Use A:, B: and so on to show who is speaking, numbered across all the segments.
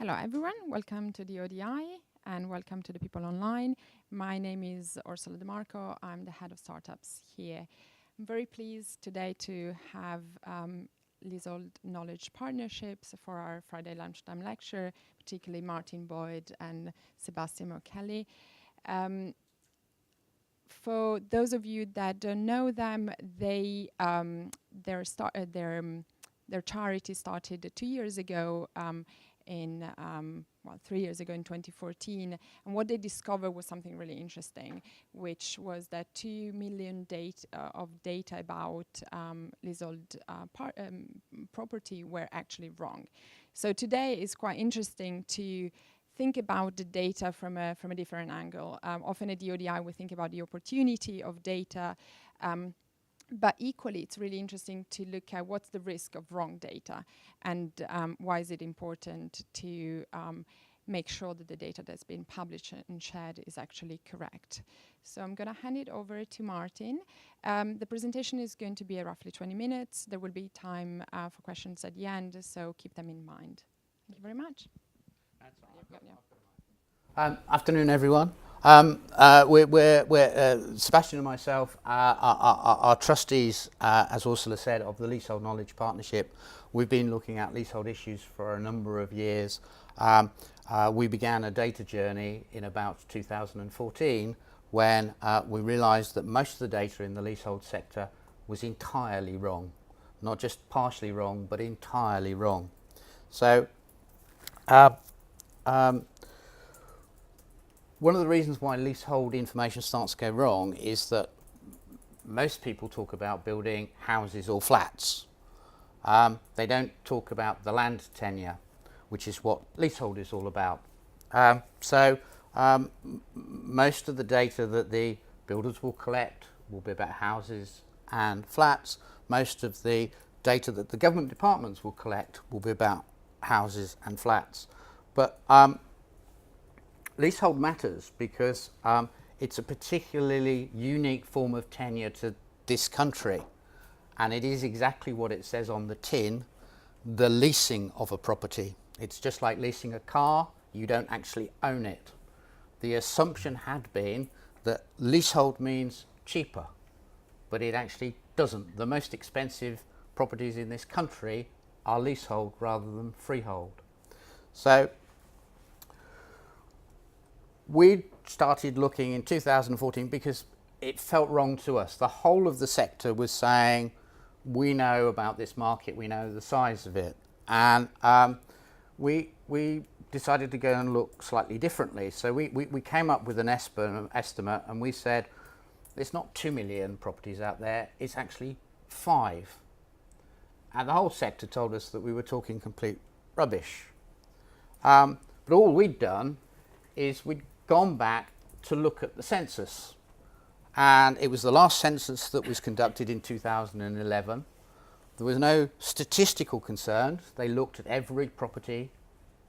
A: Hello everyone, welcome to the ODI and welcome to the people online. My name is Ursula DeMarco, I'm the head of startups here. I'm very pleased today to have Leasehold Knowledge Partnerships for our Friday lunchtime lecture, particularly Martin Boyd and Sebastian O'Kelly. For those of you that don't know them, their charity started 2 years ago, 3 years ago in 2014. And what they discovered was something really interesting, which was that 2 million of data about leasehold property were actually wrong. So today is quite interesting to think about the data from a different angle. Often at the ODI we think about the opportunity of data, but equally it's really interesting to look at what's the risk of wrong data and why is it important to make sure that the data that's been published and shared is actually correct. So I'm going to hand it over to Martin. The presentation is going to be roughly 20 minutes. There will be time for questions at the end, so keep them in mind. Thank you very much.
B: Afternoon, everyone. Sebastian and myself are trustees, as Ursula said, of the Leasehold Knowledge Partnership. We've been looking at leasehold issues for a number of years. We began a data journey in about 2014 when we realised that most of the data in the leasehold sector was entirely wrong. Not just partially wrong, but entirely wrong. So one of the reasons why leasehold information starts to go wrong is that most people talk about building houses or flats. They don't talk about the land tenure, which is what leasehold is all about. Most of the data that the builders will collect will be about houses and flats. Most of the data that the government departments will collect will be about houses and flats. But leasehold matters because it's a particularly unique form of tenure to this country, and it is exactly what it says on the tin, the leasing of a property. It's just like leasing a car, you don't actually own it. The assumption had been that leasehold means cheaper, but it actually doesn't. The most expensive properties in this country are leasehold rather than freehold. So we started looking in 2014 because it felt wrong to us. The whole of the sector was saying, we know about this market, we know the size of it. And we decided to go and look slightly differently. So we came up with an estimate and we said, there's not 2 million properties out there, it's actually 5. And the whole sector told us that we were talking complete rubbish. But all we'd done is we'd gone back to look at the census, and it was the last census that was conducted in 2011. There was no statistical concerns. They looked at every property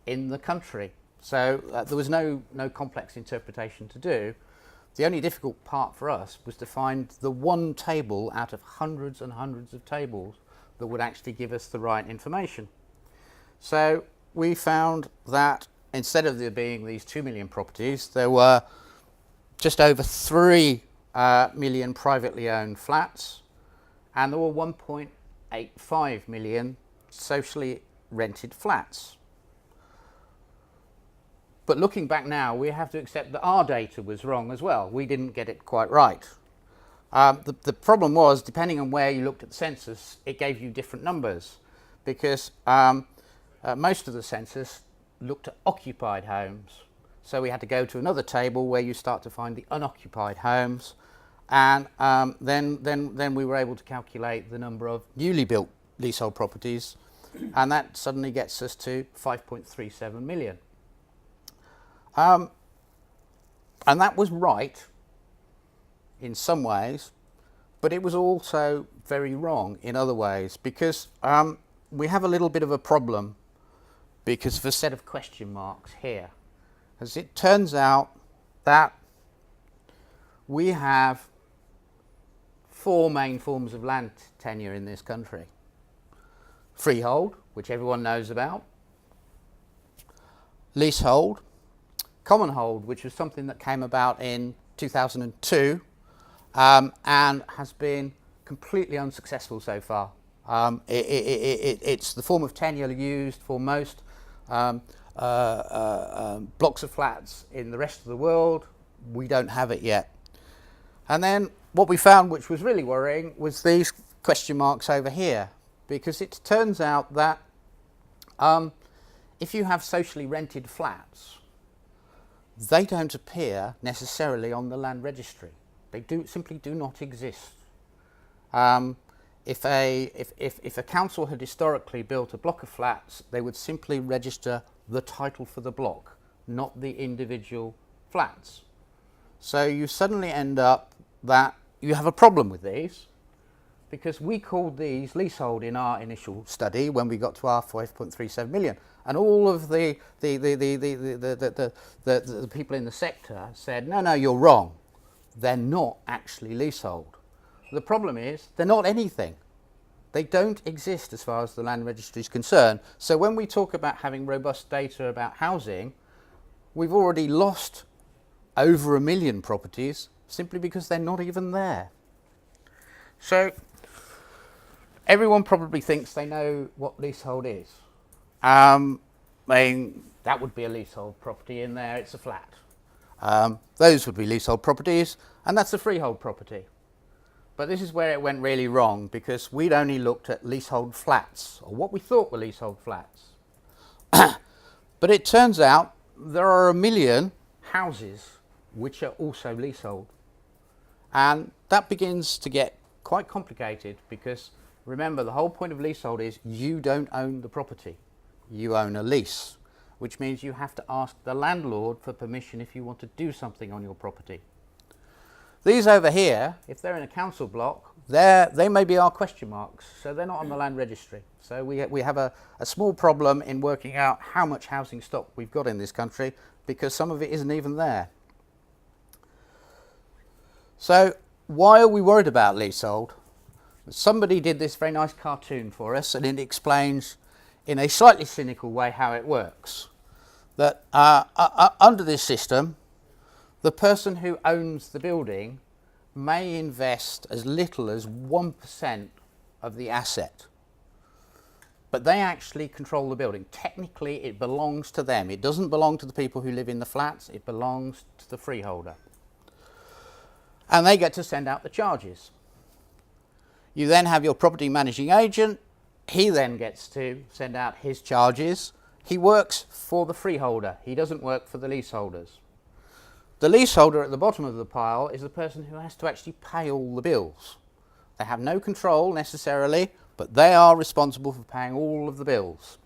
B: in the country, so there was no complex interpretation to do. The only difficult part for us was to find the one table out of hundreds and hundreds of tables that would actually give us the right information. So we found that instead of there being these 2 million properties, there were just over 3 million privately owned flats, and there were 1.85 million socially rented flats. But looking back now, we have to accept that our data was wrong as well. We didn't get it quite right. The problem was, depending on where you looked at the census, it gave you different numbers, because most of the census looked at occupied homes. So we had to go to another table where you start to find the unoccupied homes, and then we were able to calculate the number of newly built leasehold properties, and that suddenly gets us to 5.37 million. And that was right in some ways, but it was also very wrong in other ways, because we have a little bit of a problem because of a set of question marks here. As it turns out that we have 4 main forms of land tenure in this country. Freehold, which everyone knows about. leasehold, common hold, which was something that came about in 2002 and has been completely unsuccessful so far. It's the form of tenure used for most blocks of flats in the rest of the world. We don't have it yet. And then what we found, which was really worrying, was these question marks over here, because it turns out that if you have socially rented flats, they don't appear necessarily on the land registry. They simply do not exist. If a council had historically built a block of flats, they would simply register the title for the block, not the individual flats. So you suddenly end up that you have a problem with these, because we called these leasehold in our initial study when we got to our 5.37 million, and all of the people in the sector said, no, you're wrong. They're not actually leasehold. The problem is they're not anything. They don't exist as far as the land registry is concerned. So when we talk about having robust data about housing, we've already lost over 1 million properties simply because they're not even there. So everyone probably thinks they know what leasehold is. I mean, that would be a leasehold property in there, it's a flat. Those would be leasehold properties, and that's a freehold property. But this is where it went really wrong, because we'd only looked at leasehold flats, or what we thought were leasehold flats. But it turns out there are 1 million houses which are also leasehold. And that begins to get quite complicated, because remember, the whole point of leasehold is you don't own the property, you own a lease, which means you have to ask the landlord for permission if you want to do something on your property. These over here, if they're in a council block, they may be our question marks, so they're not on the land registry. So we have a small problem in working out how much housing stock we've got in this country, because some of it isn't even there. So why are we worried about leasehold? Somebody did this very nice cartoon for us, and it explains in a slightly cynical way how it works. That under this system, the person who owns the building may invest as little as 1% of the asset, but they actually control the building. Technically, it belongs to them. It doesn't belong to the people who live in the flats, it belongs to the freeholder. And they get to send out the charges. You then have your property managing agent. He then gets to send out his charges. He works for the freeholder. He doesn't work for the leaseholders. The leaseholder at the bottom of the pile is the person who has to actually pay all the bills. They have no control necessarily, but they are responsible for paying all of the bills.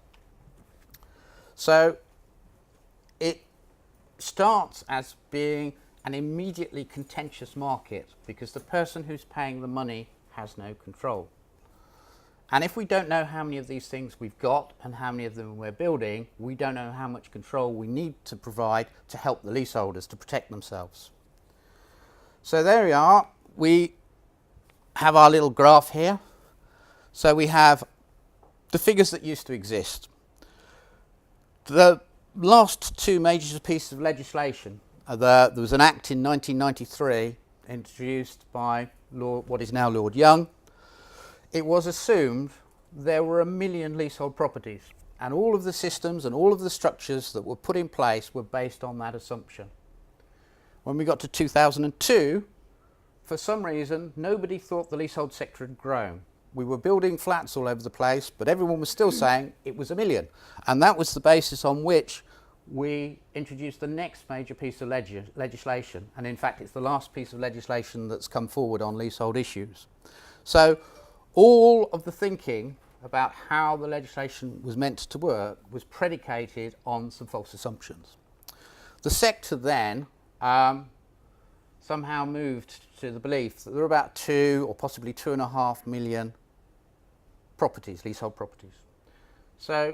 B: So it starts as being an immediately contentious market, because the person who's paying the money has no control. And if we don't know how many of these things we've got and how many of them we're building, we don't know how much control we need to provide to help the leaseholders to protect themselves. So there we are. We have our little graph here. So we have the figures that used to exist. The last two major pieces of legislation, there was an act in 1993 introduced by what is now Lord Young. It was assumed there were 1 million leasehold properties, and all of the systems and all of the structures that were put in place were based on that assumption. When we got to 2002, for some reason, nobody thought the leasehold sector had grown. We were building flats all over the place, but everyone was still saying it was 1 million. And that was the basis on which we introduced the next major piece of legislation. And in fact, it's the last piece of legislation that's come forward on leasehold issues. So all of the thinking about how the legislation was meant to work was predicated on some false assumptions. The sector then somehow moved to the belief that there were about 2 or possibly 2.5 million properties, leasehold properties. So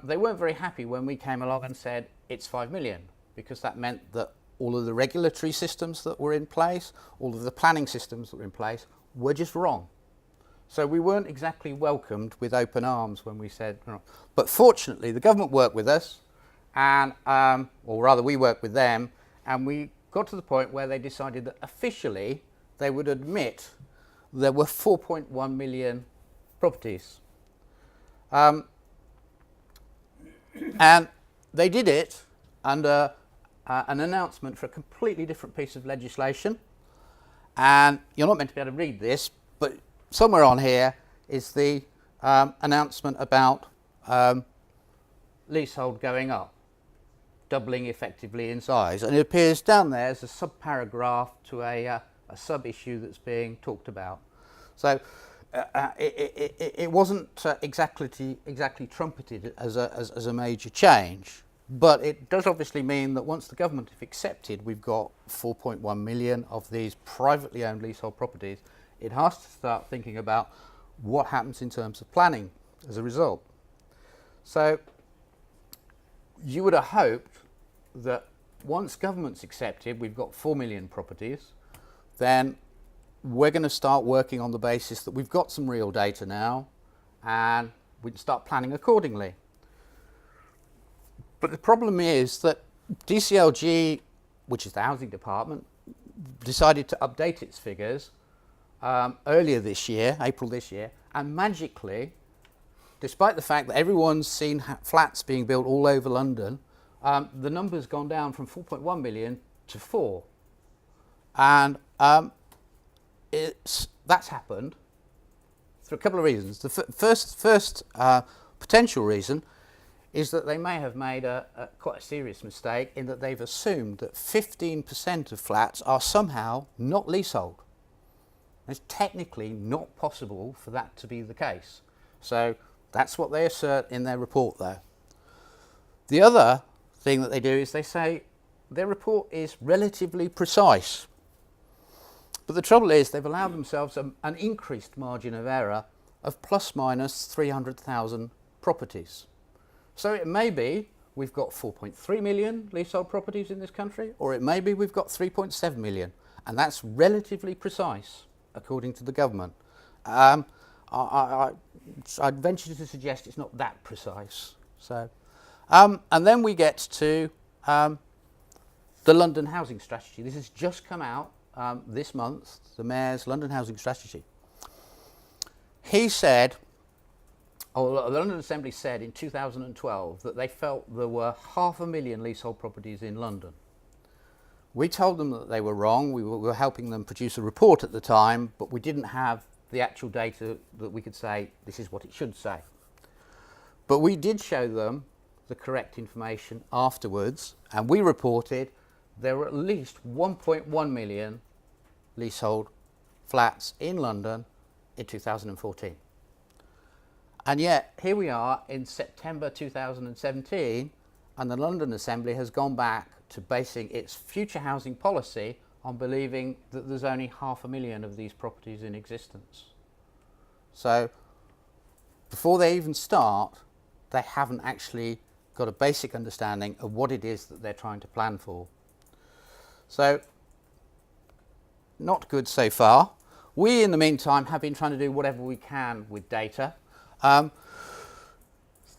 B: they weren't very happy when we came along and said it's 5 million, because that meant that all of the regulatory systems that were in place, all of the planning systems that were in place, were just wrong. So we weren't exactly welcomed with open arms when we said, no. But fortunately the government worked with us, and or rather we worked with them, and we got to the point where they decided that officially they would admit there were 4.1 million properties. And they did it under an announcement for a completely different piece of legislation. And you're not meant to be able to read this, but somewhere on here is the announcement about leasehold going up, doubling effectively in size. And it appears down there as a sub-paragraph to a sub-issue that's being talked about. So it wasn't exactly trumpeted as a major change, but it does obviously mean that once the government have accepted we've got 4.1 million of these privately owned leasehold properties, it has to start thinking about what happens in terms of planning as a result. So you would have hoped that once government's accepted we've got 4 million properties, then we're going to start working on the basis that we've got some real data now and we can start planning accordingly. But the problem is that DCLG, which is the housing department, decided to update its figures earlier this year, April this year, and magically, despite the fact that everyone's seen flats being built all over London, the number's gone down from 4.1 million to 4. And that's happened for a couple of reasons. The first potential reason is that they may have made quite a serious mistake in that they've assumed that 15% of flats are somehow not leasehold. It's technically not possible for that to be the case. So that's what they assert in their report though. The other thing that they do is they say their report is relatively precise. But the trouble is they've allowed themselves an increased margin of error of plus minus 300,000 properties. So it may be we've got 4.3 million leasehold properties in this country, or it may be we've got 3.7 million, and that's relatively precise according to the government. I'd venture to suggest it's not that precise. So, and then we get to the London housing strategy. This has just come out this month, the Mayor's London housing strategy. He said, or the London Assembly said in 2012 that they felt there were 500,000 leasehold properties in London. We told them that they were wrong. We were helping them produce a report at the time, but we didn't have the actual data that we could say this is what it should say. But we did show them the correct information afterwards, and we reported there were at least 1.1 million leasehold flats in London in 2014. And yet, here we are in September 2017, and the London Assembly has gone back to basing its future housing policy on believing that there's only 500,000 of these properties in existence. So, before they even start, they haven't actually got a basic understanding of what it is that they're trying to plan for. So, not good so far. We, in the meantime, have been trying to do whatever we can with data.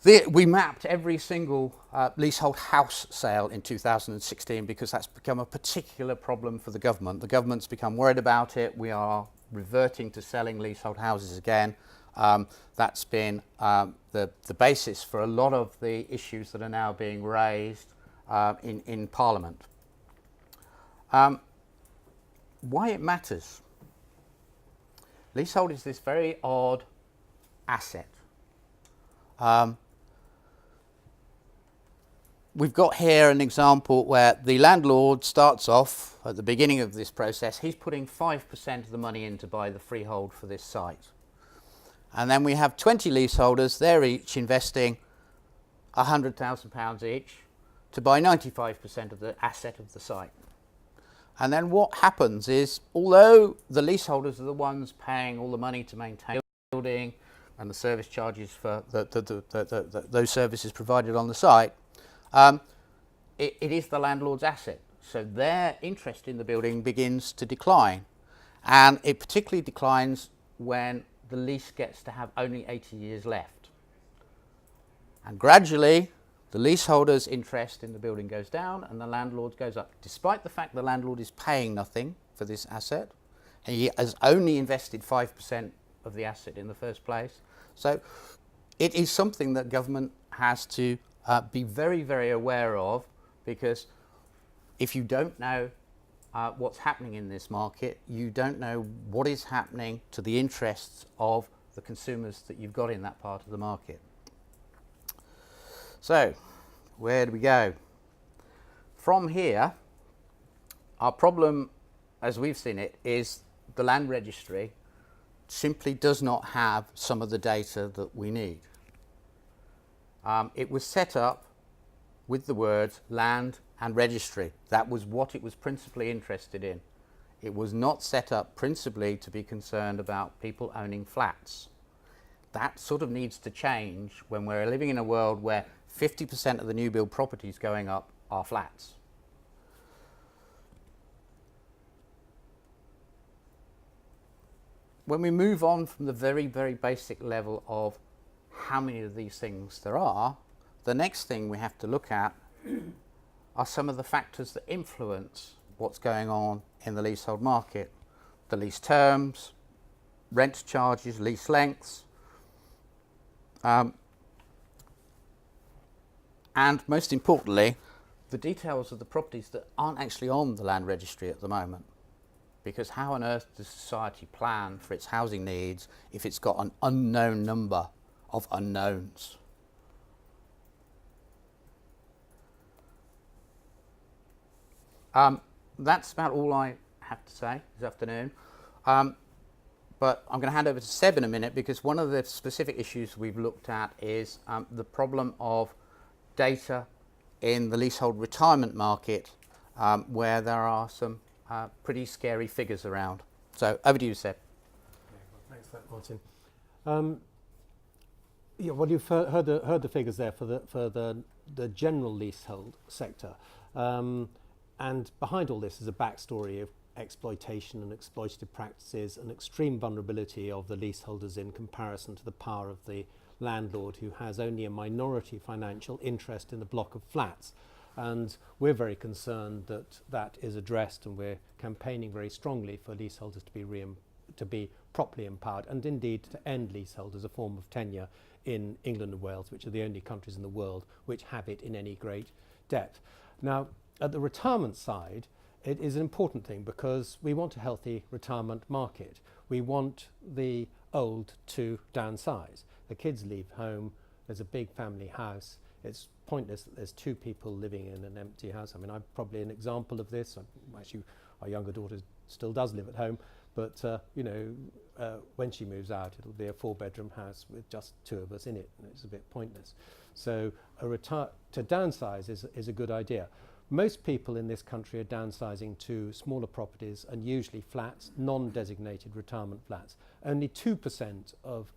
B: We mapped every single leasehold house sale in 2016 because that's become a particular problem for the government. The government's become worried about it. We are reverting to selling leasehold houses again. That's been the basis for a lot of the issues that are now being raised in Parliament. Why it matters. Leasehold is this very odd asset. We've got here an example where the landlord starts off at the beginning of this process. He's putting 5% of the money in to buy the freehold for this site. And then we have 20 leaseholders. They're each investing £100,000 each to buy 95% of the asset of the site. And then what happens is, although the leaseholders are the ones paying all the money to maintain the building and the service charges for those services provided on the site, it is the landlord's asset. So their interest in the building begins to decline. And it particularly declines when the lease gets to have only 80 years left. And gradually, the leaseholder's interest in the building goes down and the landlord's goes up, despite the fact the landlord is paying nothing for this asset. And he has only invested 5% of the asset in the first place. So it is something that government has to be very, very aware of, because if you don't know what's happening in this market, you don't know what is happening to the interests of the consumers that you've got in that part of the market. So, where do we go? From here, our problem, as we've seen it, is the land registry simply does not have some of the data that we need. It was set up with the words land and registry. That was what it was principally interested in. It was not set up principally to be concerned about people owning flats. That sort of needs to change when we're living in a world where 50% of the new build properties going up are flats. When we move on from the very, very basic level of how many of these things there are, the next thing we have to look at are some of the factors that influence what's going on in the leasehold market. The lease terms, rent charges, lease lengths, and most importantly, the details of the properties that aren't actually on the land registry at the moment. Because how on earth does society plan for its housing needs if it's got an unknown number of unknowns? That's about all I have to say this afternoon. But I'm going to hand over to Seb in a minute, because one of the specific issues we've looked at is the problem of data in the leasehold retirement market, where there are some pretty scary figures around. So over to you, Seb.
C: Thanks for that, Martin. Yeah, well, you've heard the figures there for the general leasehold sector, and behind all this is a backstory of exploitation and exploitative practices and extreme vulnerability of the leaseholders in comparison to the power of the landlord, who has only a minority financial interest in the block of flats. And we're very concerned that that is addressed, and we're campaigning very strongly for leaseholders to be properly empowered, and indeed to end leasehold as a form of tenure in England and Wales, which are the only countries in the world which have it in any great depth. Now, at the retirement side, it is an important thing, because we want a healthy retirement market. We want the old to downsize. The kids leave home, there's a big family house. It's pointless that there's two people living in an empty house. I mean, I'm probably an example of this. Actually, our younger daughter still does live at home, but when she moves out, it'll be a 4-bedroom house with just 2 of us in it, and it's a bit pointless. So to downsize is a good idea. Most people in this country are downsizing to smaller properties, and usually flats, non-designated retirement flats. Only 2% of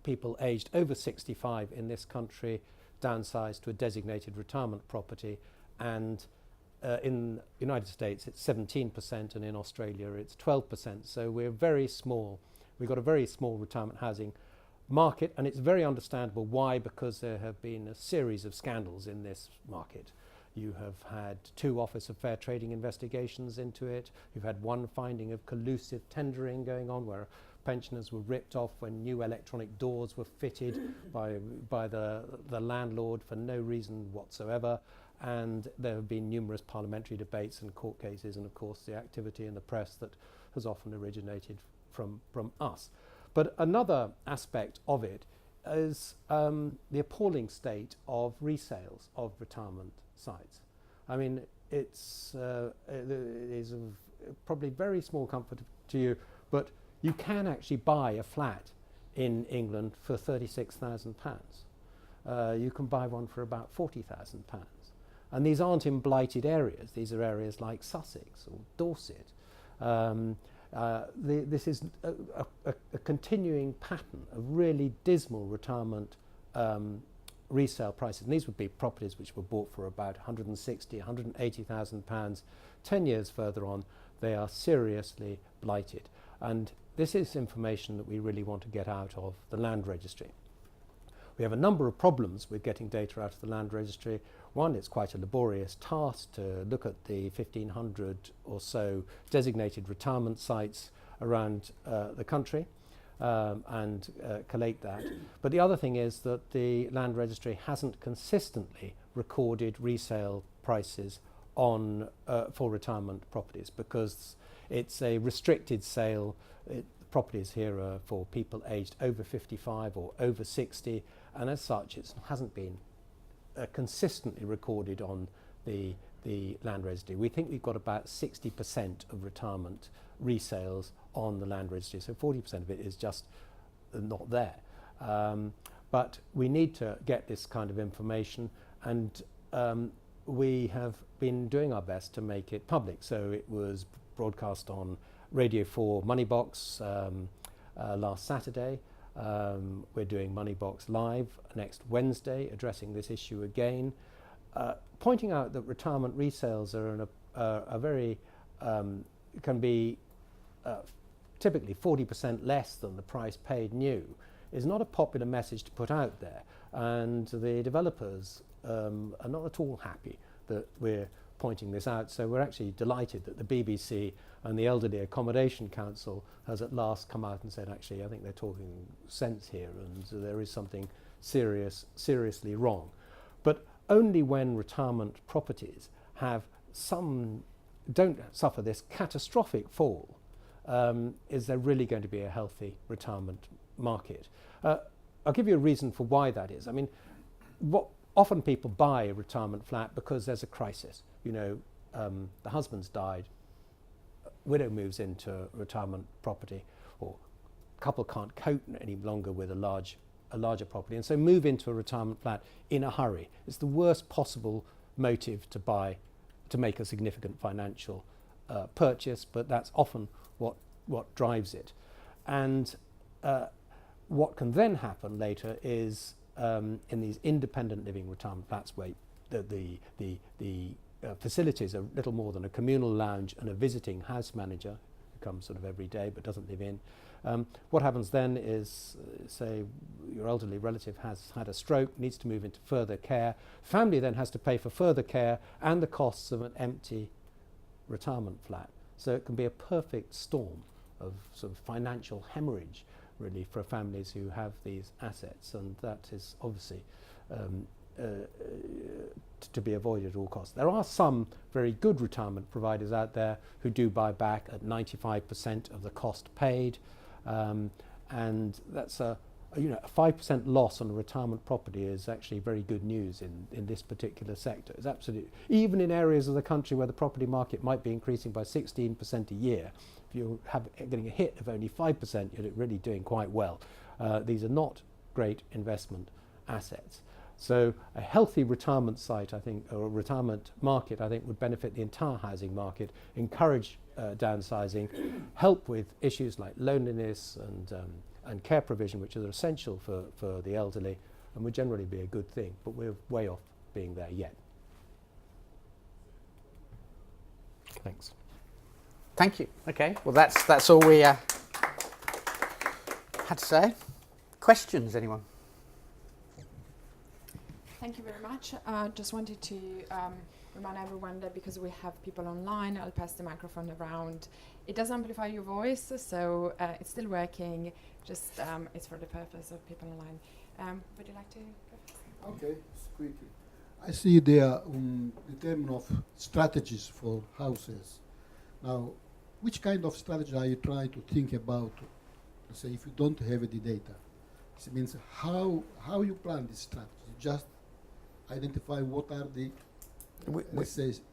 C: people aged over 65 in this country downsize to a designated retirement property, and in the United States it's 17%, and in Australia it's 12%. So we're very small. We've got a very small retirement housing market, and it's very understandable why, because there have been a series of scandals in this market. You have had 2 Office of Fair Trading investigations into it. You've had 1 finding of collusive tendering going on, where pensioners were ripped off when new electronic doors were fitted by the landlord for no reason whatsoever. And there have been numerous parliamentary debates and court cases, and of course the activity in the press that has often originated from us. But another aspect of it is the appalling state of resales of retirement sites. I mean, it is of probably very small comfort to you, but you can actually buy a flat in England for £36,000. You can buy one for about £40,000. And these aren't in blighted areas. These are areas like Sussex or Dorset. This is a continuing pattern of really dismal retirement resale prices. And these would be properties which were bought for about £160,000, £180,000. 10 years further on, they are seriously blighted. And this is information that we really want to get out of the land registry. We have a number of problems with getting data out of the land registry. One, it's quite a laborious task to look at the 1,500 or so designated retirement sites around the country and collate that. But the other thing is that the land registry hasn't consistently recorded resale prices on for retirement properties because it's a restricted sale. Properties here are for people aged over 55 or over 60, and as such it hasn't been consistently recorded on the land registry. We think we've got about 60% of retirement resales on the land registry, so 40% of it is just not there. But we need to get this kind of information, and we have been doing our best to make it public. So it was broadcast on Radio 4 Moneybox last Saturday. We're doing Moneybox Live next Wednesday, addressing this issue again, pointing out that retirement resales are very can be typically 40% less than the price paid new. Is not a popular message to put out there, and the developers are not at all happy that we're pointing this out. So we're actually delighted that the BBC and the Elderly Accommodation Council has at last come out and said, actually, I think they're talking sense here, and there is something seriously wrong. But only when retirement properties have don't suffer this catastrophic fall is there really going to be a healthy retirement market. I'll give you a reason for why that is. I mean, often people buy a retirement flat because there's a crisis. You know, the husband's died, widow moves into a retirement property, or couple can't cope any longer with a larger property, and so move into a retirement flat in a hurry. It's the worst possible motive to make a significant financial purchase, but that's often what drives it. And what can then happen later is in these independent living retirement flats where the facilities are little more than a communal lounge and a visiting house manager who comes sort of every day but doesn't live in. What happens then is, say, your elderly relative has had a stroke, needs to move into further care. Family then has to pay for further care and the costs of an empty retirement flat. So it can be a perfect storm of sort of financial hemorrhage, really, for families who have these assets, and that is obviously to be avoided at all costs. There are some very good retirement providers out there who do buy back at 95% of the cost paid, and that's a 5% loss on a retirement property is actually very good news in this particular sector. It's absolutely, even in areas of the country where the property market might be increasing by 16% a year, if you're getting a hit of only 5%, you're really doing quite well. These are not great investment assets. So a healthy retirement site, I think, or a retirement market, I think, would benefit the entire housing market, encourage downsizing, help with issues like loneliness and care provision, which are essential for the elderly, and would generally be a good thing, but we're way off being there yet. Thanks.
B: Thank you. Okay, well that's all we had to say. Questions, anyone?
A: Thank you very much. Just wanted to remind everyone that because we have people online, I'll pass the microphone around. It does amplify your voice, so it's still working. Just it's for the purpose of people online. Would you like to go first?
D: Okay, quickly. I see there the term of strategies for houses. Now, which kind of strategy are you trying to think about? Let's say if you don't have the data, it means how you plan this strategy. Just identify what are the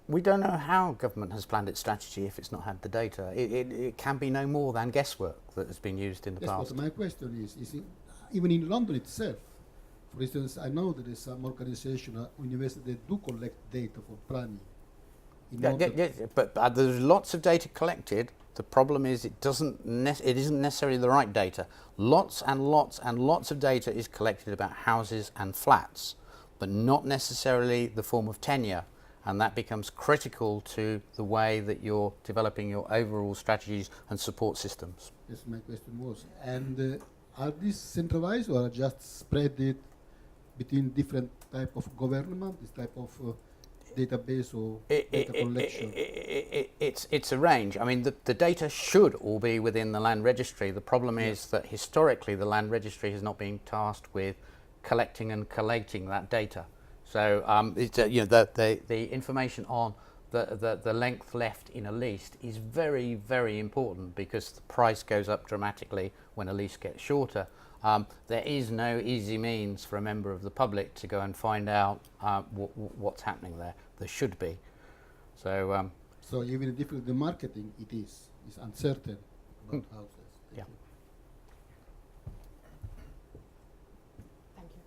B: we don't know how government has planned its strategy if it's not had the data. It can be no more than guesswork that has been used in the past.
D: But my question is even in London itself, for instance, I know there is some organization, university that do collect data for planning.
B: But there's lots of data collected. The problem is it isn't necessarily the right data. Lots and lots and lots of data is collected about houses and flats, but not necessarily the form of tenure, and that becomes critical to the way that you're developing your overall strategies and support systems.
D: Yes, my question was. And are these centralized or just spread it between different type of government, this type of database or data collection?
B: It's a range. I mean, the data should all be within the land registry. The problem is that historically the land registry has not been tasked with collecting and collating that data. So it's, the information on the length left in a lease is very, very important, because the price goes up dramatically when a lease gets shorter. There is no easy means for a member of the public to go and find out what's happening there. There should be. So,
D: so even if the marketing, it's uncertain about houses.
B: Yeah.
A: Thank you.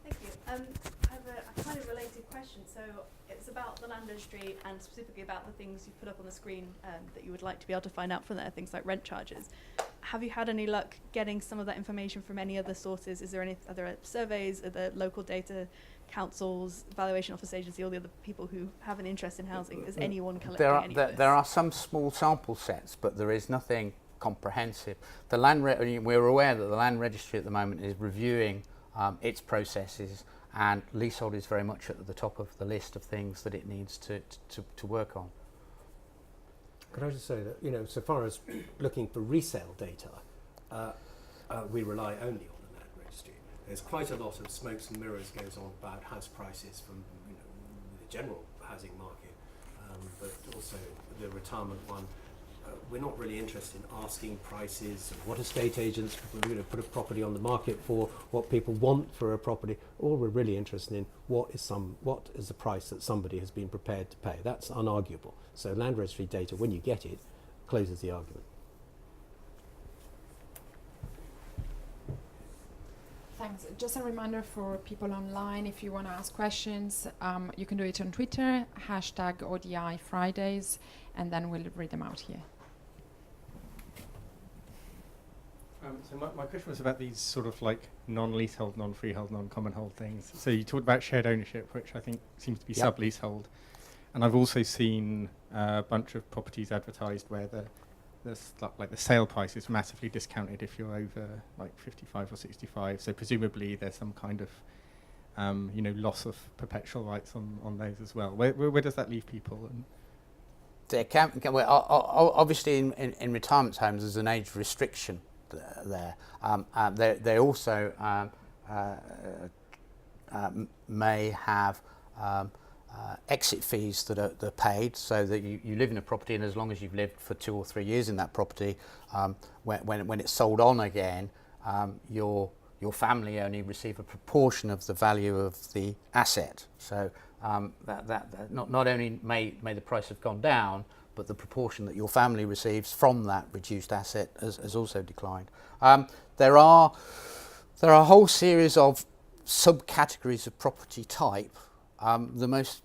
E: Thank you. I have a kind of related question. So it's about the land registry, and specifically about the things you put up on the screen that you would like to be able to find out from there, things like rent charges. Have you had any luck getting some of that information from any other sources? Are there surveys, are there local data councils, valuation office agency, all the other people who have an interest in housing? Is anyone collecting any of this?
B: There are some small sample sets, but there is nothing comprehensive. We're aware that the land registry at the moment is reviewing its processes, and leasehold is very much at the top of the list of things that it needs to work on.
C: Could I just say that, so far as looking for resale data, we rely only on the land registry. There's quite a lot of smokes and mirrors goes on about house prices from the general housing market, but also the retirement one. We're not really interested in asking prices, what estate agents put a property on the market for, what people want for a property. All we're really interested in, what is the price that somebody has been prepared to pay. That's unarguable. So land registry data, when you get it, closes the argument.
A: Thanks. Just a reminder for people online, if you want to ask questions, you can do it on Twitter, #ODI Fridays, and then we'll read them out here.
F: So my question was about these sort of like non-leasehold, non-freehold, non-common hold things. So you talked about shared ownership, which I think seems to be sub-leasehold. And I've also seen a bunch of properties advertised where the sale price is massively discounted if you're over like 55 or 65. So presumably there's some kind of loss of perpetual rights on those as well. Where does that leave people? And
B: There obviously in retirement homes there's an age restriction there. They also may have exit fees that are paid, so that you live in a property, and as long as you've lived for 2 or 3 years in that property, when it's sold on again, your family only receive a proportion of the value of the asset. So that not only may the price have gone down, but the proportion that your family receives from that reduced asset has also declined. There are a whole series of subcategories of property type. The most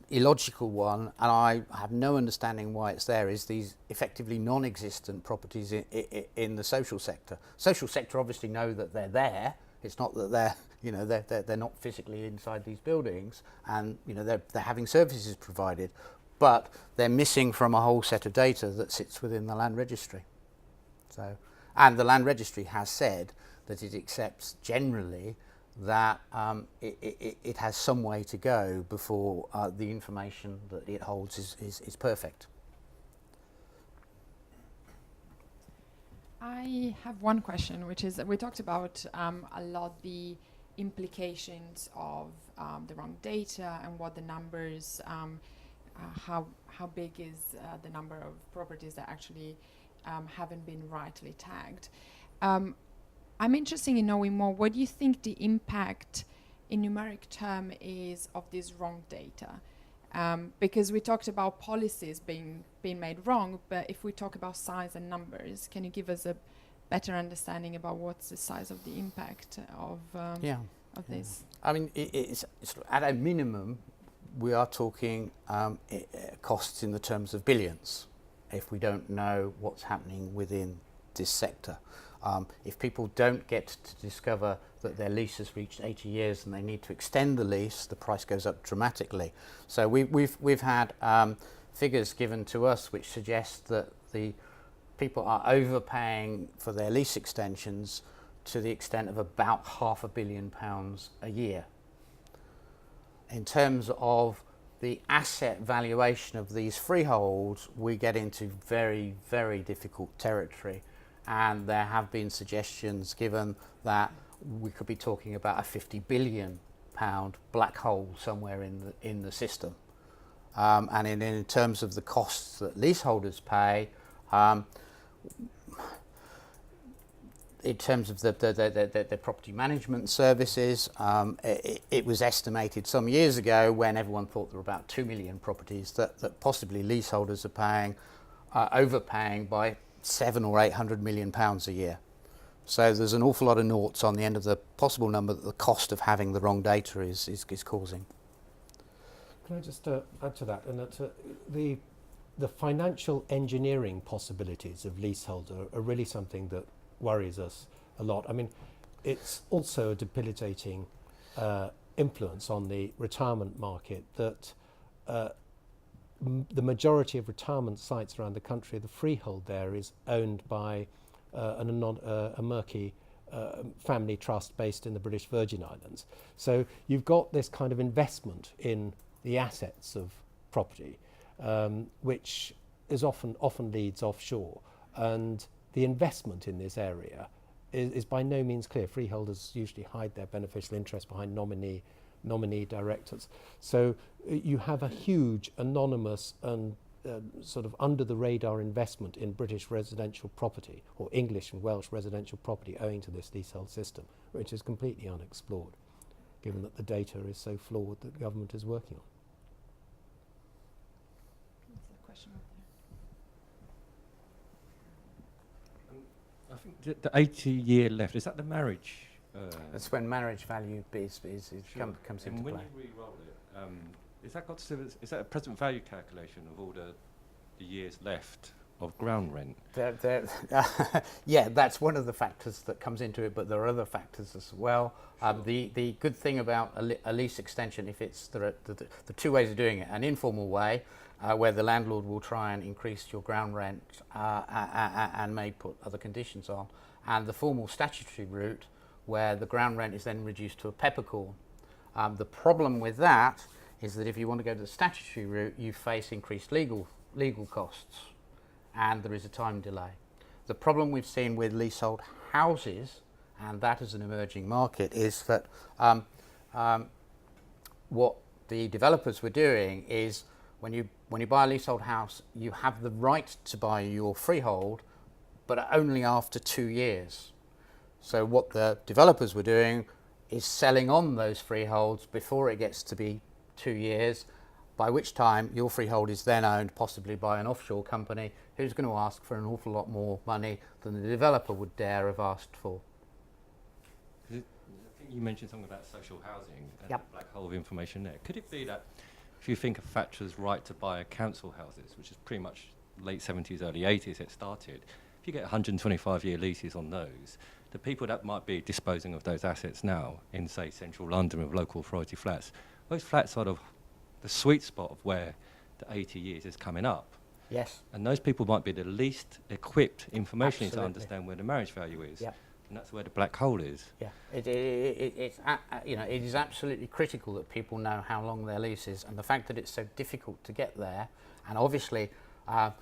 B: illogical one, and I have no understanding why it's there, is these effectively non-existent properties in the social sector. Social sector obviously know that they're there. It's not that they're not physically inside these buildings, and they're having services provided, but they're missing from a whole set of data that sits within the land registry. So, and the land registry has said that it accepts generally that it has some way to go before the information that it holds is perfect.
A: I have one question, which is, we talked about a lot the implications of the wrong data and what the numbers, how big is the number of properties that actually haven't been rightly tagged. I'm interested in knowing more, what do you think the impact in numeric term is of this wrong data? Because we talked about policies being made wrong, but if we talk about size and numbers, can you give us a better understanding about what's the size of the impact of this?
B: I mean, it's at a minimum, we are talking costs in the terms of billions if we don't know what's happening within this sector. If people don't get to discover that their lease has reached 80 years and they need to extend the lease, the price goes up dramatically. So we've had figures given to us which suggest that the people are overpaying for their lease extensions to the extent of about £500 million a year. In terms of the asset valuation of these freeholds, we get into very, very difficult territory, and there have been suggestions given that we could be talking about a £50 billion black hole somewhere in the system. And in terms of the costs that leaseholders pay, in terms of the property management services, it was estimated some years ago, when everyone thought there were about 2 million properties, that possibly leaseholders are paying, overpaying by £700 or £800 million a year. So there's an awful lot of noughts on the end of the possible number that the cost of having the wrong data is causing.
C: Can I just add to that? And that the financial engineering possibilities of leasehold are really something that worries us a lot. I mean, it's also a debilitating influence on the retirement market that the majority of retirement sites around the country, the freehold there is owned by a murky family trust based in the British Virgin Islands. So you've got this kind of investment in the assets of property, which is often leads offshore, and the investment in this area is by no means clear. Freeholders usually hide their beneficial interest behind nominee directors. So you have a huge anonymous and sort of under the radar investment in British residential property, or English and Welsh residential property, owing to this leasehold system, which is completely unexplored, given that the data is so flawed that the government is working on.
A: That's a question up there.
F: I think the 80-year left, is that the marriage?
B: That's when marriage value comes into
F: and when
B: play.
F: you re-roll it, is that a present value calculation of all the years left of ground rent?
B: Yeah, that's one of the factors that comes into it, but there are other factors as well. Sure. The good thing about a lease extension, if it's there are the two ways of doing it: an informal way, where the landlord will try and increase your ground rent and may put other conditions on, and the formal statutory route, where the ground rent is then reduced to a peppercorn. The problem with that is that if you want to go to the statutory route, you face increased legal costs, and there is a time delay. The problem we've seen with leasehold houses, and that is an emerging market, is that what the developers were doing is when you buy a leasehold house, you have the right to buy your freehold, but only after 2 years. So what the developers were doing is selling on those freeholds before it gets to be 2 years, by which time your freehold is then owned possibly by an offshore company who's going to ask for an awful lot more money than the developer would dare have asked for.
F: I think you mentioned something about social housing and
B: Yep.
F: the black hole of information there. Could it be that if you think of Thatcher's right to buy council houses, which is pretty much late 70s, early 80s it started, if you get 125-year leases on those, the people that might be disposing of those assets now in, say, central London with local authority flats, those flats are the sweet spot of where the 80 years is coming up.
B: Yes.
F: And those people might be the least equipped informationally to
B: Absolutely.
F: understand where the marriage value is.
B: Yep.
F: And that's where the black hole is.
B: Yeah, it is absolutely critical that people know how long their lease is, and the fact that it's so difficult to get there, and obviously a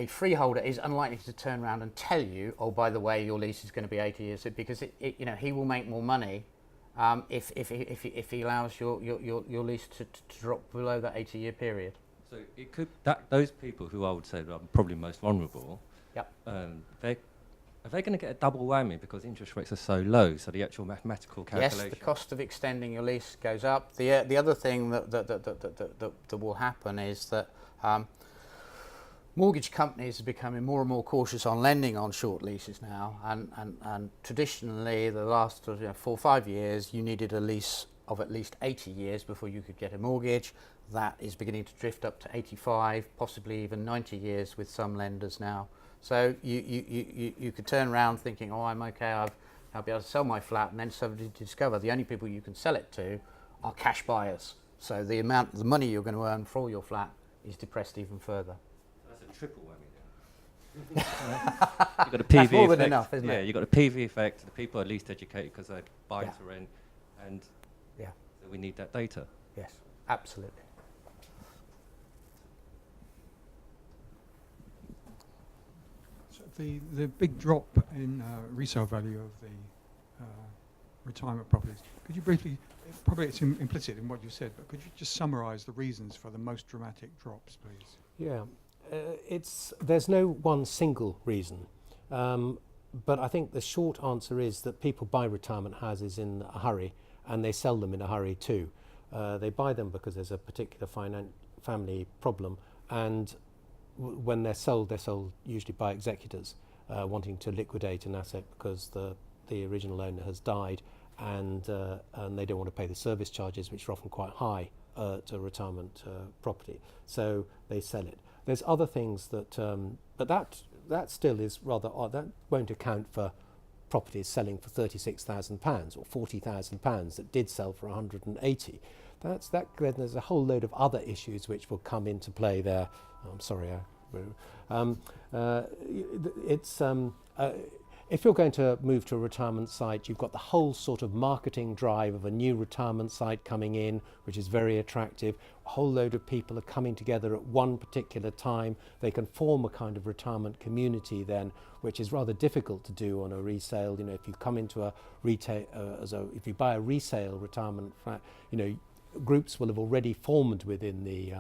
B: freeholder is unlikely to turn around and tell you, oh, by the way, your lease is going to be 80 years, because he will make more money if he allows your lease to drop below that 80-year period.
F: So it could those people who I would say are probably most vulnerable.
B: Yep.
F: Are they going to get a double whammy because interest rates are so low? So the actual mathematical calculation.
B: Yes, the cost of extending your lease goes up. The other thing that will happen is that mortgage companies are becoming more and more cautious on lending on short leases now, and traditionally the last 4 or 5 years you needed a lease of at least 80 years before you could get a mortgage. That is beginning to drift up to 85, possibly even 90 years with some lenders now. So you could turn around thinking, oh, I'm okay, I'll be able to sell my flat, and then suddenly discover the only people you can sell it to are cash buyers. So the money you're going to earn for your flat is depressed even further.
F: That's a triple whammy then.
G: You've got a PV
B: That's more than
G: effect.
B: enough, isn't
G: Yeah,
B: it?
G: you've got a PV effect. The people are least educated because they're buying
B: Yeah.
G: to rent, and
B: Yeah.
G: so we need that data.
B: Yes, absolutely.
H: So the big drop in resale value of the retirement properties, could you briefly, probably it's implicit in what you said, but could you just summarise the reasons for the most dramatic drops, please?
C: Yeah, there's no one single reason, but I think the short answer is that people buy retirement houses in a hurry, and they sell them in a hurry too. They buy them because there's a particular family problem, and when they're sold usually by executors wanting to liquidate an asset because the original owner has died, and they don't want to pay the service charges, which are often quite high to a retirement property. So they sell it. There's other things that, but that still is rather odd. That won't account for properties selling for £36,000 or £40,000 that did sell for 180. There's a whole load of other issues which will come into play there. I'm sorry, if you're going to move to a retirement site, you've got the whole sort of marketing drive of a new retirement site coming in, which is very attractive. A whole load of people are coming together at one particular time. They can form a kind of retirement community then, which is rather difficult to do on a resale. You know, if you come into a retail, if you buy a resale retirement flat, you know, groups will have already formed within the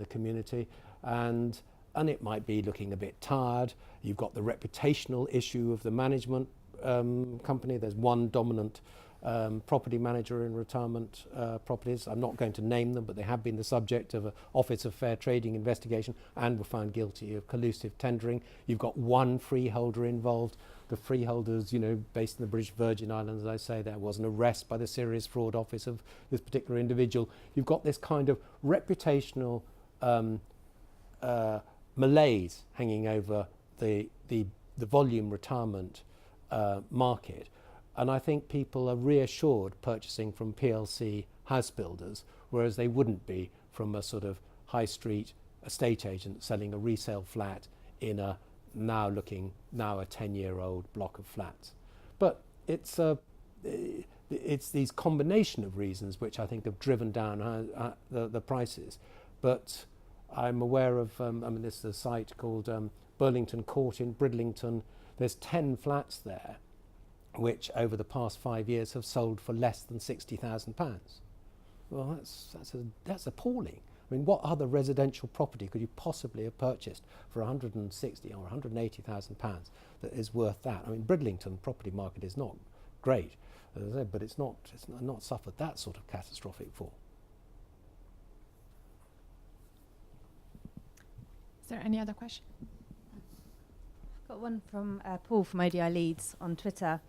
C: community, and it might be looking a bit tired. You've got the reputational issue of the management company. There's one dominant property manager in retirement properties. I'm not going to name them, but they have been the subject of an Office of Fair Trading investigation and were found guilty of collusive tendering. You've got one freeholder involved. The freeholders, you know, based in the British Virgin Islands, as I say, there was an arrest by the Serious Fraud Office of this particular individual. You've got this kind of reputational malaise hanging over the volume retirement market, and I think people are reassured purchasing from PLC house builders, whereas they wouldn't be from a sort of high street estate agent selling a resale flat in a now a 10-year-old block of flats. But it's these combination of reasons which I think have driven down the prices. But I'm aware of, this is a site called Burlington Court in Bridlington. There's 10 flats there which over the past 5 years have sold for less than £60,000. Well, that's appalling. I mean, what other residential property could you possibly have purchased for £160,000 or £180,000 that is worth that? I mean, Bridlington property market is not great, as I said, but it's not suffered that sort of catastrophic fall.
A: Is there any other question?
I: Got one from Paul from ODI Leeds on Twitter,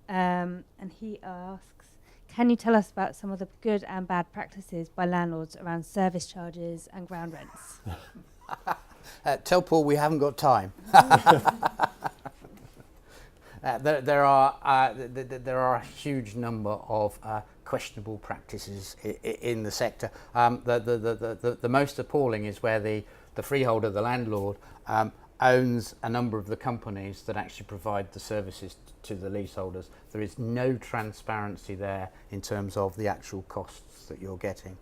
I: and he asks, can you tell us about some of the good and bad practices by landlords around service charges and ground rents?
B: Tell Paul we haven't got time. There are a huge number of questionable practices in the sector. The most appalling is where the freeholder, the landlord, owns a number of the companies that actually provide the services to the leaseholders. There is no transparency there in terms of the actual costs that you're getting.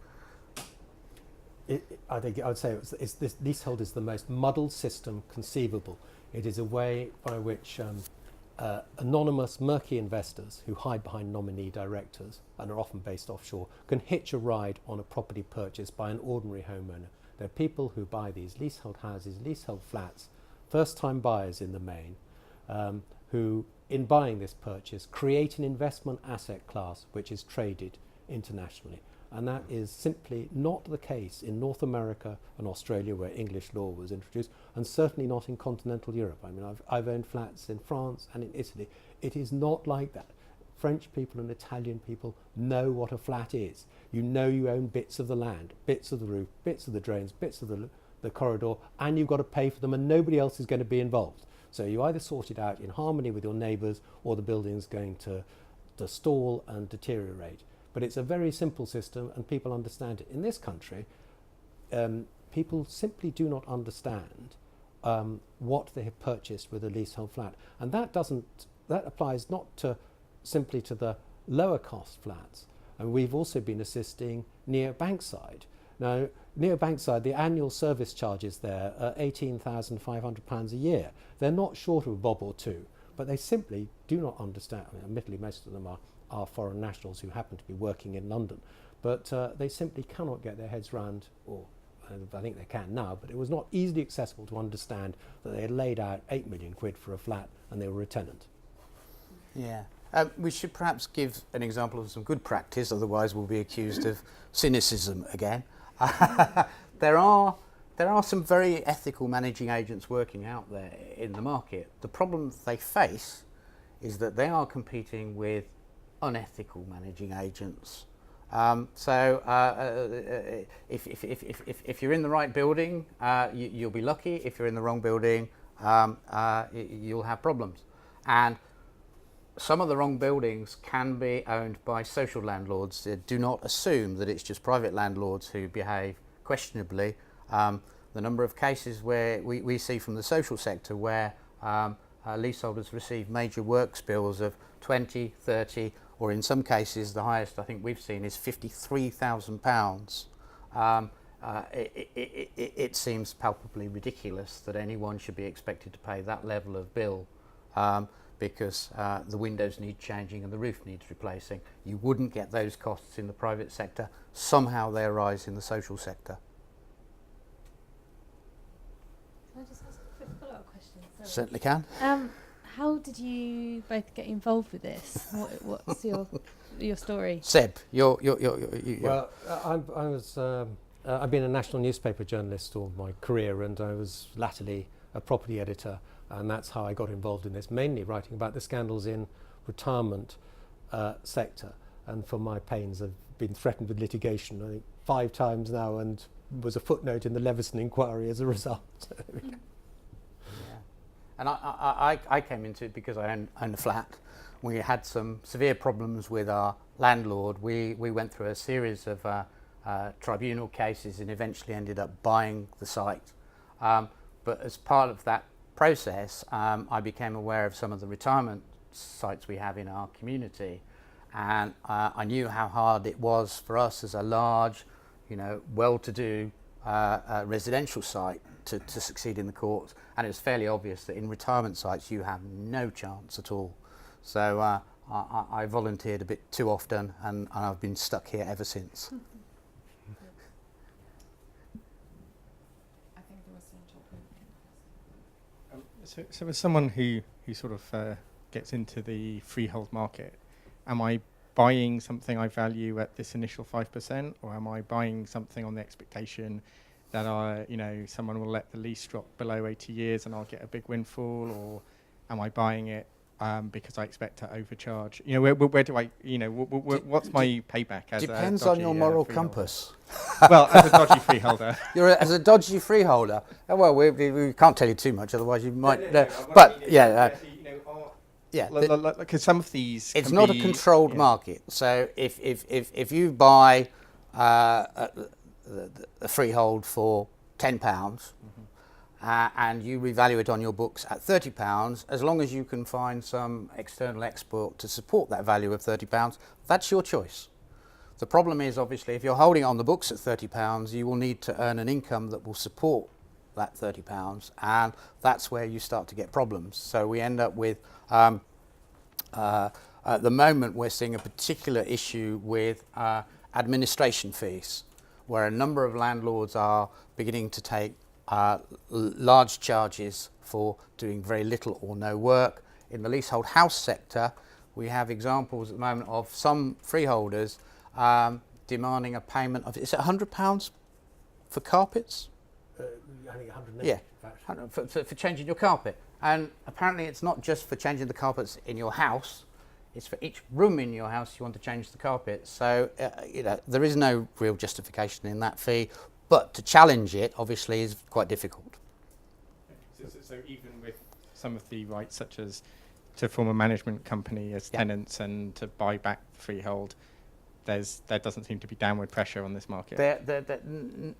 C: I think I would say this leasehold is the most muddled system conceivable. It is a way by which anonymous, murky investors who hide behind nominee directors and are often based offshore can hitch a ride on a property purchase by an ordinary homeowner. There are people who buy these leasehold houses, leasehold flats, first-time buyers in the main, who, in buying this purchase, create an investment asset class which is traded internationally. And that is simply not the case in North America and Australia, where English law was introduced, and certainly not in continental Europe. I mean, I've owned flats in France and in Italy. It is not like that. French people and Italian people know what a flat is. You know you own bits of the land, bits of the roof, bits of the drains, bits of the corridor, and you've got to pay for them, and nobody else is going to be involved. So you either sort it out in harmony with your neighbours, or the building's going to stall and deteriorate. But it's a very simple system, and people understand it. In this country, people simply do not understand what they have purchased with a leasehold flat. And that applies not simply to the lower cost flats. And we've also been assisting near Bankside. Now, near Bankside, the annual service charges there are £18,500 a year. They're not short of a bob or two, but they simply do not understand. I mean, admittedly, most of them are foreign nationals who happen to be working in London, but they simply cannot get their heads round, or I think they can now, but it was not easily accessible to understand that they had laid out 8 million quid for a flat and they were a tenant.
B: Yeah. We should perhaps give an example of some good practice, otherwise we'll be accused of cynicism again. There are some very ethical managing agents working out there in the market. The problem they face is that they are competing with unethical managing agents. If you're in the right building, you'll be lucky. If you're in the wrong building, you'll have problems. And some of the wrong buildings can be owned by social landlords. Do not assume that it's just private landlords who behave questionably. The number of cases where we see from the social sector where leaseholders receive major works bills of 20, 30, or in some cases the highest I think we've seen is £53,000. It seems palpably ridiculous that anyone should be expected to pay that level of bill because the windows need changing and the roof needs replacing. You wouldn't get those costs in the private sector. Somehow they arise in the social sector.
I: Can I just ask a quick follow-up question? Sorry.
B: Certainly can.
I: How did you both get involved with this? What's your story?
B: Seb, you're
C: Well, I've been a national newspaper journalist all my career, and I was latterly a property editor, and that's how I got involved in this, mainly writing about the scandals in retirement sector. And for my pains, I've been threatened with litigation, I think 5 times now, and was a footnote in the Leveson inquiry as a result.
B: Yeah. And I came into it because I owned a flat. We had some severe problems with our landlord. We went through a series of tribunal cases and eventually ended up buying the site. But as part of that process, I became aware of some of the retirement sites we have in our community, and I knew how hard it was for us as a large, well-to-do residential site to succeed in the courts, and it was fairly obvious that in retirement sites you have no chance at all. So I volunteered a bit too often, and I've been stuck here ever since.
A: I think there was some talking.
F: So as someone who sort of gets into the freehold market, am I buying something I value at this initial 5%, or am I buying something on the expectation that someone will let the lease drop below 80 years and I'll get a big windfall, or am I buying it because I expect to overcharge? Where do I, what's my payback as
B: Depends
F: a dodgy,
B: on your moral
F: freeholder?
B: compass.
F: Well, as a dodgy freeholder.
B: As a dodgy freeholder. Well, we can't tell you too much, otherwise you might.
F: Because some of these.
B: It's not a controlled market. So if you buy the freehold for £10 and you revalue it on your books at £30, as long as you can find some external export to support that value of £30, that's your choice. The problem is, obviously, if you're holding it on the books at £30, you will need to earn an income that will support that £30, and that's where you start to get problems. So we end up with, at the moment, we're seeing a particular issue with administration fees, where a number of landlords are beginning to take large charges for doing very little or no work. In the leasehold house sector, we have examples at the moment of some freeholders demanding a payment of, is it £100 for carpets?
C: I think 180.
B: Yeah, for changing your carpet. And apparently it's not just for changing the carpets in your house, it's for each room in your house you want to change the carpet. So, there is no real justification in that fee, but to challenge it, obviously, is quite difficult.
F: So even with some of the rights, such as to form a management company as tenants and to buy back the freehold, there doesn't seem to be downward pressure on this market.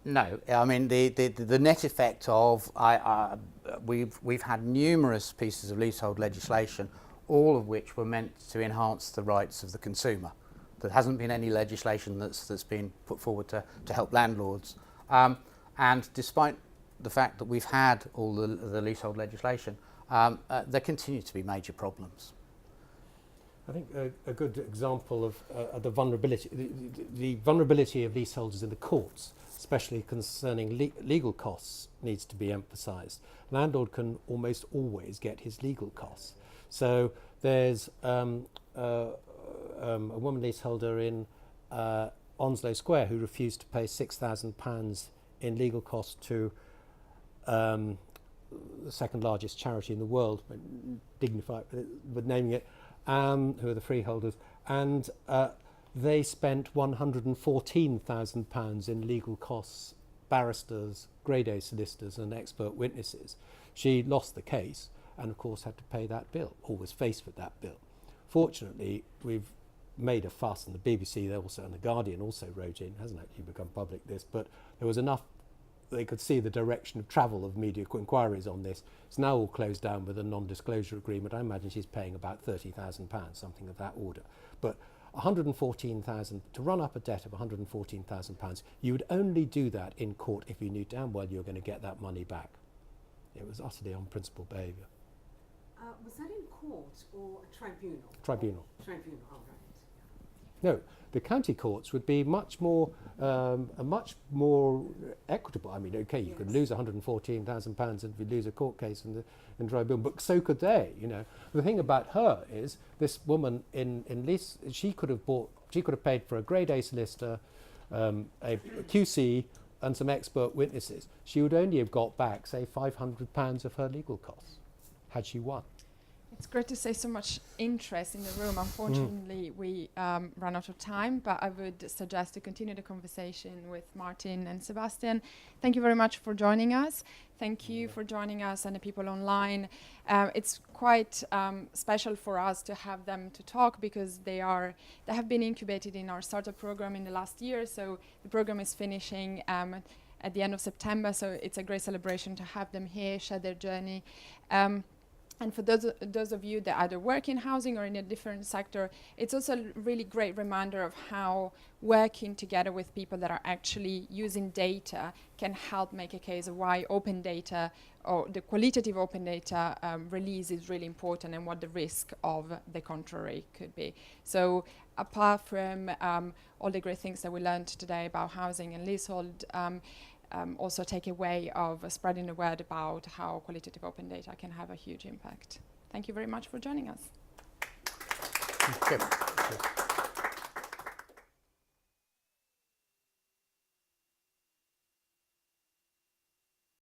B: No, I mean the net effect of we've had numerous pieces of leasehold legislation, all of which were meant to enhance the rights of the consumer. There hasn't been any legislation that's been put forward to help landlords, and despite the fact that we've had all the leasehold legislation, there continue to be major problems.
C: I think a good example of the vulnerability, the vulnerability of leaseholders in the courts, especially concerning legal costs, needs to be emphasised. Landlord can almost always get his legal costs. So there's a woman leaseholder in Onslow Square who refused to pay £6,000 in legal costs to the second largest charity in the world, dignified with naming it, who are the freeholders, and they spent £114,000 in legal costs, barristers, grade A solicitors and expert witnesses. She lost the case and of course had to pay that bill, or was faced with that bill. Fortunately, we've made a fuss, and the BBC also, and the Guardian also wrote in, hasn't actually become public this, but there was enough, they could see the direction of travel of media inquiries on this. It's now all closed down with a non-disclosure agreement. I imagine she's paying about £30,000, something of that order. But 114,000, to run up a debt of £114,000, you would only do that in court if you knew damn well you were going to get that money back. It was utterly unprincipled behaviour.
J: Was that in court or a tribunal?
C: Tribunal.
J: Tribunal, all right.
C: No, the county courts would be much more equitable. I mean, okay, you could lose £114,000 if you lose a court case in tribunal, but so could they. You know, the thing about her is this woman in lease. She could have paid for a grade A solicitor, a QC, and some expert witnesses. She would only have got back, say, £500 of her legal costs had she won.
A: It's great to see so much interest in the room. Unfortunately, we run out of time, but I would suggest to continue the conversation with Martin and Sebastian. Thank you very much for joining us. Thank you for joining us and the people online. It's quite special for us to have them to talk, because they have been incubated in our startup program in the last year. So the program is finishing at the end of September. So it's a great celebration to have them here, share their journey. And for those of you that either work in housing or in a different sector, it's also a really great reminder of how working together with people that are actually using data can help make a case of why open data, or the qualitative open data release, is really important, and what the risk of the contrary could be. So apart from all the great things that we learned today about housing and leasehold, also take away of spreading the word about how qualitative open data can have a huge impact. Thank you very much for joining us.
B: Thank you.